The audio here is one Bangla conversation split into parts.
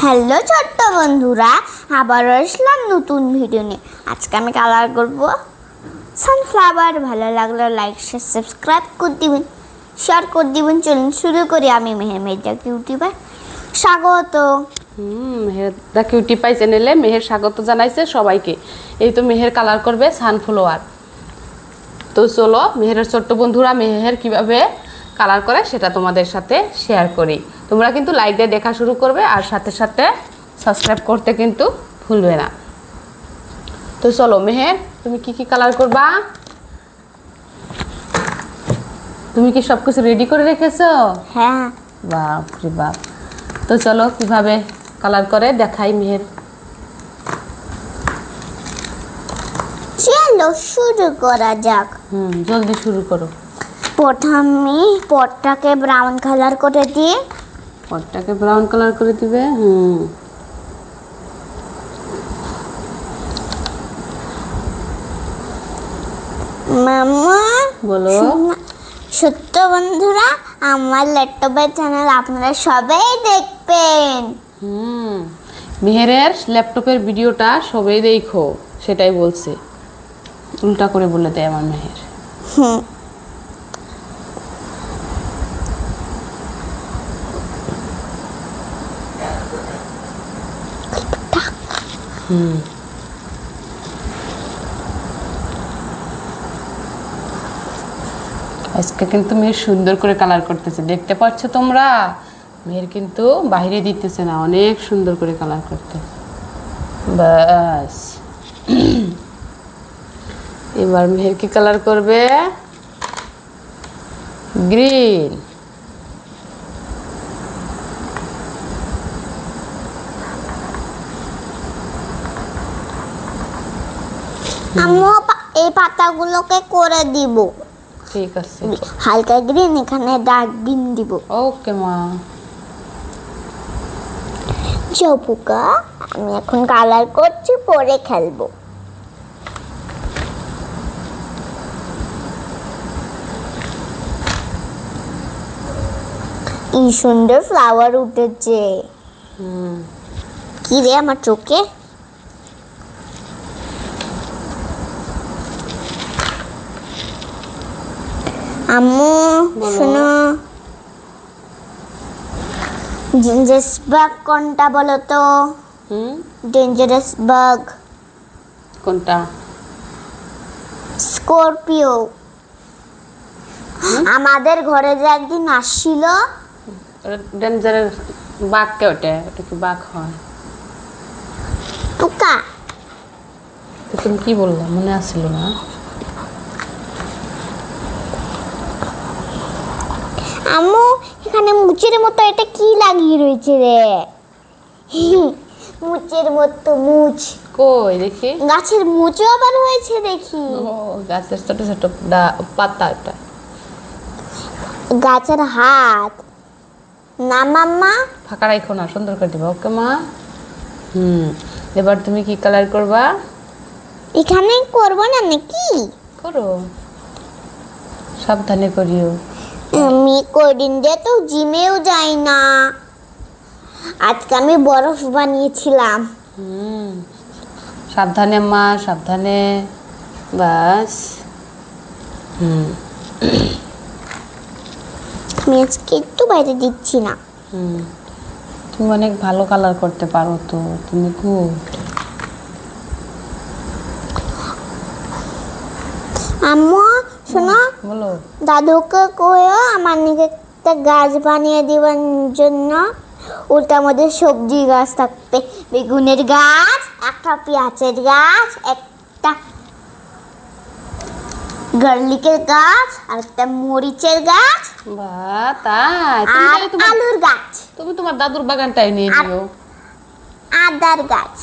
হ্যালো ছোট্ট বন্ধুরা, আবার আসলাম নতুন ভিডিও নিয়ে। আজকে আমি কালার করব সানফ্লাওয়ার। ভালো লাগলে লাইক শেয়ার সাবস্ক্রাইব করে দিবেন, শেয়ার করে দিবেন। চলুন শুরু করি। আমি মেহের মেহের কিউটিউবার স্বাগত। মেহের দা কিউটি পাই চ্যানেলে মেহের স্বাগত জানাইছে সবাইকে। এই তো মেহের কালার করবে সানফ্লাওয়ার। তো চলো মেহেরের ছোট্ট বন্ধুরা মেহের কিভাবে কালার করে সেটা তোমাদের সাথে শেয়ার করি। তোমরা কিন্তু লাইক দিয়ে দেখা শুরু করবে আর সাথে সাথে সাবস্ক্রাইব করতে কিন্তু ভুলবে না। তো চলো মেহের, তুমি কি কি কালার করবা? তুমি কি সব কিছু রেডি করে রেখেছো? হ্যাঁ। বাপ রে বাপ। তো চলো কিভাবে কালার করে দেখাই মেহের। চলো শুরু করা যাক। জলদি শুরু করো। প্রথমে পটটাকে ব্রাউন কালার করে দিয়ে পটটাকে ব্রাউন কালার করে দিবে। মামা বলো। ছোট্ট বন্ধুরা, আমার ল্যাপটপের চ্যানেল আপনারা সবাই দেখবেন। মেহেরের ল্যাপটপের ভিডিওটা সবাই দেখো, সেটাই বলছে। উল্টা করে বলে দেয় আমার মেহের। আজকে কিন্তু মেহের সুন্দর করে কালার করতেছে, দেখতে পাচ্ছ তোমরা? মেহের কিন্তু বাইরে দিতেছে না, অনেক সুন্দর করে কালার করতে। বাস এবার মেহের কি কালার করবে? গ্রিন। আম্মু এই পাতাগুলোকে করে দিব। ঠিক আছে, হালকা গ্রিন, এখানে ডার্ক গ্রিন দিব। ওকে মা। চৌপুকা, আমি এখন কালার করছি, পরে খেলবো। কি সুন্দর ফ্লাওয়ার উঠেছে। কি রে আমার চোখে? আম্মু শোনো, ডেঞ্জারাস বাগ কোনটা বলো তো? ডেঞ্জারাস বাগ কোনটা? স্করপিও। আমাদের ঘরে যে একদিন আসছিল। ডেঞ্জারের বাঘ কে? ওটা কি বাঘ হয়? টুকা। তুমি কি বললা, মনে আসছিল না? আম্মু এখানে মুচের মতো এটা কি লাগিয়ে রয়েছে রে? মুচের মতো মুচ। কই দেখি। গাছের মুচও আবার হয়েছে দেখি। ও গাছের ছোট ছোট পাতা। এটা গাছের হাত না মাম্মা? ফাঁকা রাখো না, সুন্দর করে দিবা। ওকে মা। এবার তুমি কি কালার করবা? এখানে করবো না নাকি? করো, সাবধানে করিও। আমি কদিন দিয়ে তো জিমেও যাই না। আজকে আমি বরফ বানিয়েছিলাম। সাবধানে মা, সাবধানে। বাস। আমি আজকে একটু বাইরে দিচ্ছি না। তুমি অনেক ভালো কালার করতে পারো তো, তুমি গুড। আম্মু শোনো, বলো। দাদুকে কইও আমার নিকে একটা গাছ বানিয়ে দিবার জন্য। ওটার মধ্যে সবজি গাছ থাকবে, বেগুনের গাছ, একটা পেঁয়াজের গাছ, একটা গার্লিকের গাছ, আর একটা মরিচের গাছ, বা তাই? আর আলুর গাছ, তুমি তোমার দাদুর বাগানটাই নিয়ে নিও। আদার গাছ।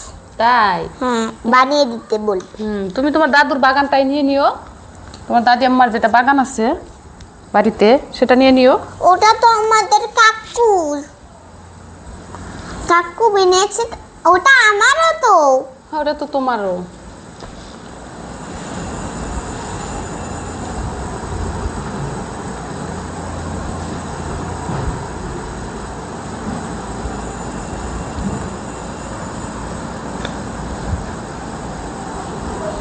তাই? হ্যাঁ, বানিয়ে দিতে বলবো। তুমি তোমার দাদুর বাগানটাই নিয়ে নিও। তোমার দাদি আম্মার যেটা বাগান আছে বাড়িতে সেটা নিয়ে নিও। ওটা তো আমাদের কাকু বানিয়েছে। ওটা আমারও তো। হ্যাঁ, ওটা তো তোমারও।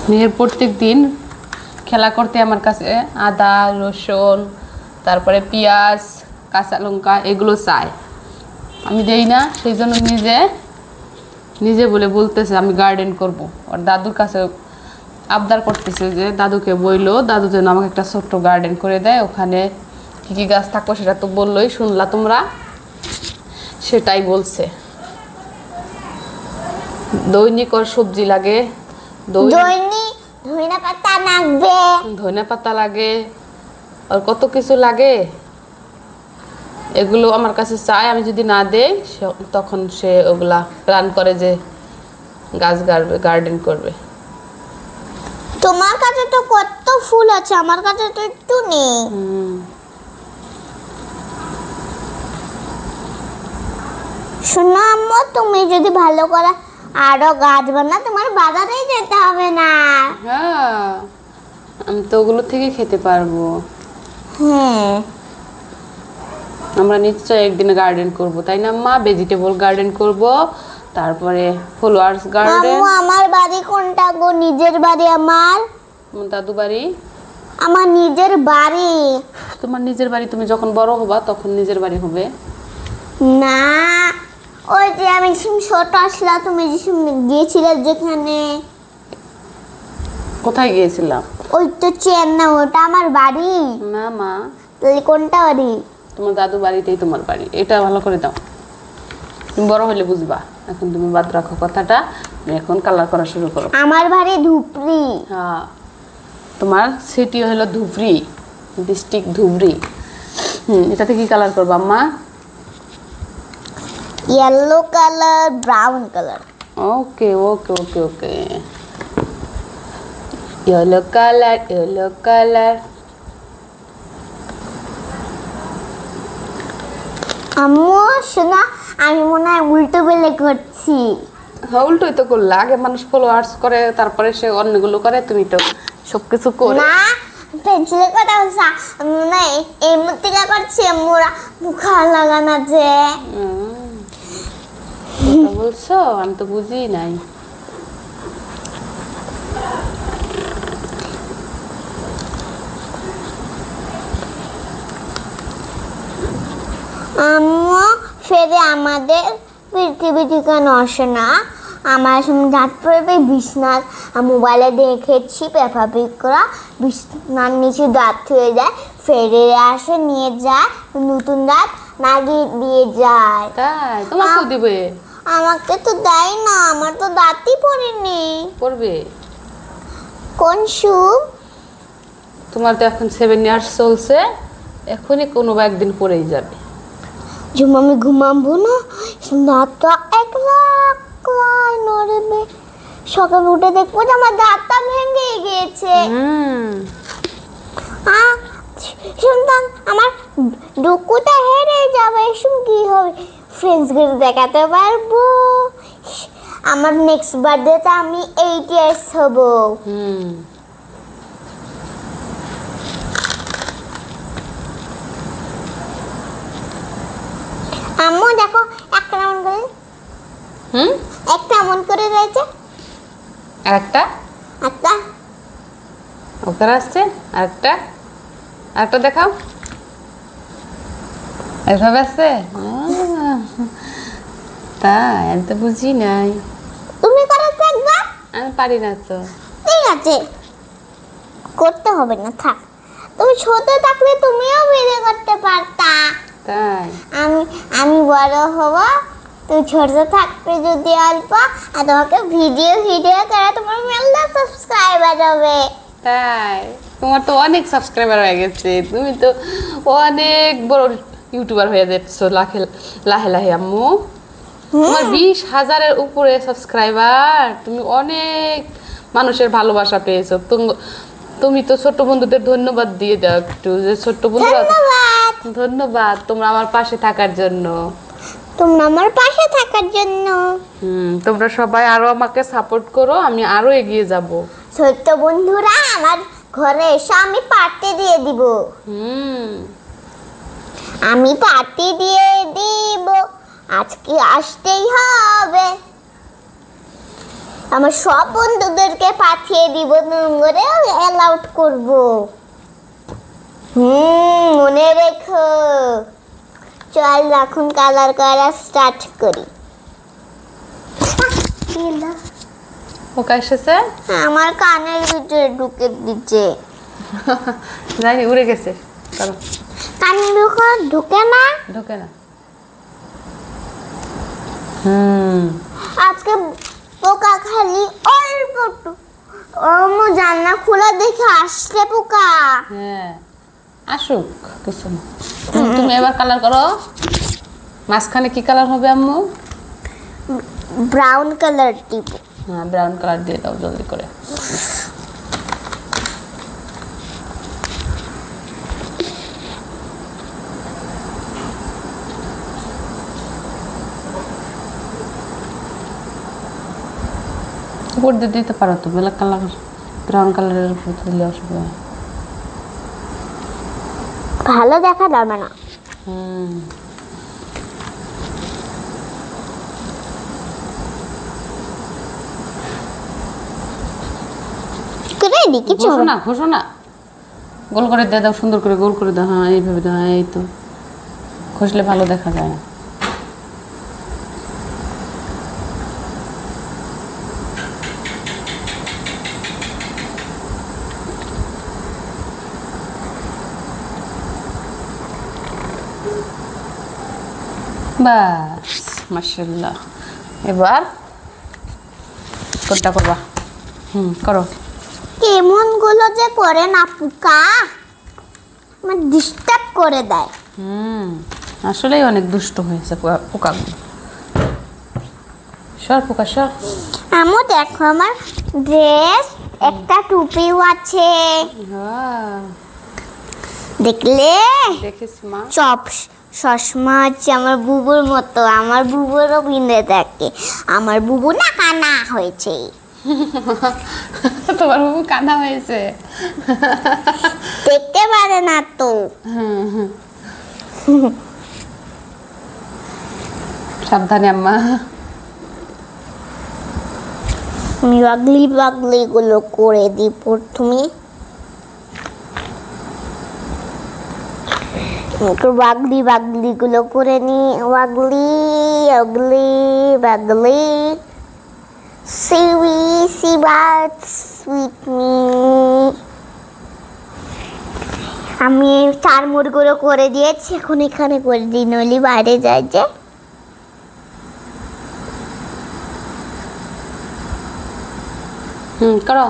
মেহের প্রত্যেক দিন খেলা করতে আমার কাছে আদা রসুন তারপরে পেঁয়াজ কাঁচা লঙ্কা এগুলো চায়, আমি দেই না। সেই জন্য নিজে বলতেছে আমি গার্ডেন করব। আর দাদুর কাছে আবদার করতেছে যে দাদুকে বইলো দাদু যেন আমাকে একটা ছোট্ট গার্ডেন করে দেয়, ওখানে কী কী গাছ থাকবো সেটা তো বললোই, শুনলা তোমরা, সেটাই বলছে। দৈনিক ওর সবজি লাগে, দৈনিক ধনিয়া পাতা লাগবে, ধনিয়া পাতা লাগে, আর কত কিছু লাগে। এগুলো আমার কাছে চায়, আমি যদি না দেই তখন সে ওগুলা প্ল্যান করে যে গাছ গার্ডেন করবে। তোমার কাছে তো কত ফুল আছে, আমার কাছে তো একটু নেই। শোনো আম্মু, তুমি যদি ভালো করে আরো গাছ বানা, তোমার বাজারেই যেতে হবে না। হ্যাঁ, আমি তো ওগুলো থেকে খেতে পারবো। হ্যাঁ, আমরা নিশ্চয়ই একদিন গার্ডেন করব, তাই না মা? ভেজিটেবল গার্ডেন করব, তারপরে ফ্লাওয়ার্স গার্ডেন। আম্মু, আমার বাড়ি কোনটা গো? নিজের বাড়ি আমার? দাদু বাড়ি? আমার নিজের বাড়ি। তোমার নিজের বাড়ি তুমি যখন বড় হবা তখন নিজের বাড়ি হবে। না, ওই যে আমি ছোট আসলাম, তুমি গিয়েছিলে যেখানে। কোথায় গিয়েছিলাম? ওই তো চেন্নাই, ওটা আমার বাড়ি না মা, তাহলে কোনটা বাড়ি? তোমার দাদু বাড়িতেই তোমার বাড়ি, এটা ভালো করে দাও, তুমি বড় হলে বুঝবা। এখন তুমি বাদ রাখো কথাটা, তুমি এখন কালার করা শুরু করো। আমার বাড়ি ধুপড়ি। হ্যাঁ, তোমার সিটি হলো ধুবড়ি, ডিস্ট্রিক্ট ধুবড়ি। এটাতে কি কালার করবা আম্মা? Yellow colour, brown colour. Okay okay okay okay, yellow colour yellow colour. আম্মু শোনা, আমি মনে হয় উল্টো বেলে করছি। হ্যাঁ, উল্টোই তো করলে। আগে মানুষ ফলোয়ার্স করে, তারপরে সে অন্যগুলো করে, তুমি তো সবকিছু করে। না, পেন্সিলের কথা বলছি, আমি মনে হয় এই মূর্তিটা করছি, মোরা মুখা লাগানো যে। কথা বলছো, আমি তো বুঝি নাই। আম্মু ফেরে আমাদের পৃথিবী থেকে নসে না, আমার সঙ্গে দাঁত পড়বে বিছনার। মোবাইলে দেখেছি পেপা পিক করা, বিছনার নিচে দাঁত হয়ে যায়, ফেরে আসে নিয়ে যায়, নতুন দাঁত লাগিয়ে দিয়ে যায়। তাই তোমাকে দিবে? আমাকে তো দেয় না, আমার তো দাঁতই পড়েনি। করবে? কোন সুপ? তোমার তো এখন 7 ইয়ার্স চলছে, এখনই কোনো বা একদিন পরেই যাবে। যখন আমি ঘুমাবো না, দাঁতটা একলা একলাই নড়বে, সকালে উঠে দেখবো যে আমার দাঁতটা ভেঙে গিয়েছে। শুনতাম আমার ডুকুটা হেরে যাবে, এসব কি হবে? ফ্রেন্ডসকে দেখাতে পারবো। আমার নেক্সট বার্থডেতে আমি 8 ইয়ার্স হব। আম্মু দেখো, একটা এমন করে, একটা এমন করে রয়েছে, আরেকটা একটা ওখানে আসছে, আরেকটা দেখাও। এভাবে আসছে? তাই আমি তো বুঝি নাই। তুমি করো তো একবার। আমি পারি না তো। ঠিক আছে, করতে হবে না, থাক। তুমি ছোট থাকলে তুমিও ভিডিও করতে পারতা। তাই আমি বড় হব, তুমি ছোট থাকবে যদি অল্প, আর তোমাকে ভিডিও করে তোমার মেলা সাবস্ক্রাইবার হবে। তাই তোমার তো অনেক সাবস্ক্রাইবার হয়ে গেছে, তুমি তো অনেক বড় ইউটিউবার হয়ে যাচ্ছ লাহে লাহে আম্মু। তোমার 20,000-এর উপরে সাবস্ক্রাইবার, তুমি অনেক মানুষের ভালোবাসা পেয়েছো। তুমি তো ছোট্ট বন্ধুদের ধন্যবাদ দিয়ে দাও একটু, যে ছোট্ট বন্ধুরা ধন্যবাদ তোমরা আমার পাশে থাকার জন্য। তোমরা সবাই আরো আমাকে সাপোর্ট করো, আমি আরো এগিয়ে যাব। ছোট্ট বন্ধুরা আমার ঘরে এসে আমি পার্টি দিয়ে দিব। আমি পার্টি দিয়ে দিব, আজকে আসতেই হবে। আমার সব বন্ধুদেরকে পাঠিয়ে দিব নোংরে অ্যালাউড করব। মনে রেখো। চল এখন কালার করা স্টার্ট করি। পোকা এসেছে, আমার কানের ভিতরে ঢুকে দিচ্ছে। জানি উড়ে গেছে। চলো, কানের ভিতরে ঢুকে না, ঢোকে না। আজকে পোকা খালি অল্প একটু। জানলা খোলা দেখে আসছে পোকা। হ্যাঁ, আসুক, কিছু না। তুমি এবার কালার করো। মাঝখানে কি কালার হবে আম্মু? ব্রাউন কালার দিব। হ্যাঁ, ব্রাউন কালার দিয়ে দাও জলদি করে। উপর দিয়ে দিতে পারো তো, ব্ল্যাক কালার ব্রাউন কালারের উপর দিলে অসুবিধা হয়। ভালো দেখা যাবে না। করে দি কিছু ঘোষণা ঘোষণা গোল করে দিয়ে দাও, সুন্দর করে গোল করে দাও। হ্যাঁ, এইভাবে দাও। হ্যাঁ, এই তো ঘষলে ভালো দেখা যায় না। বাস, মাশাআল্লাহ। এবার কোনটা করবা? করো। কেমন গুলো যে করে না পোকা, আমার ডিস্টার্ব করে দেয়। আসলেই অনেক দুষ্ট হয়েছে পোকাগুলো। সর পোকা সর। আমু দেখো আমার ড্রেস, একটা টুপিও আছে। দেখলে? দেখেছি মা। চশমা আছে আমার বুবুর মতো। আমার বুবুরও পিনে থাকে। আমার বুবু না কানা হয়েছে। তোমার বাবু কানা হয়েছে, দেখতে পারে না তো। সাবধানে আম্মা। আমি বাগলি বাগলি গুলো করে দিই প্রথমে। বাগলি বাগলি গুলো করে নি। Bagri অগলি Bagri সিউই Sibat sweet me. আমি চার মুড়গুলো করে দিয়েছি, এখন এখানে করে দিই, নইলে বাইরে যায় যে। করো।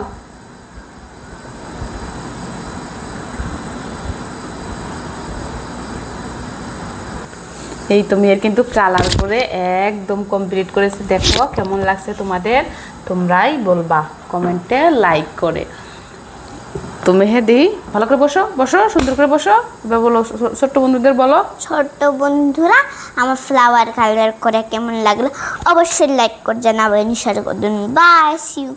এই তো মেয়ের কিন্তু কালার করে একদম কমপ্লিট করেছে। দেখো কেমন লাগছে তোমাদের, তোমরাই বলবা কমেন্টে লাইক করে। তো মেহেদি ভালো করে বসো, বসো সুন্দর করে বসো। এবার বলো, ছোট্ট বন্ধুদের বলো। ছোট্ট বন্ধুরা, আমার ফ্লাওয়ার কালার করে কেমন লাগলো অবশ্যই লাইক করে জানাবেন, শেয়ার করে দিন। Bye, see you.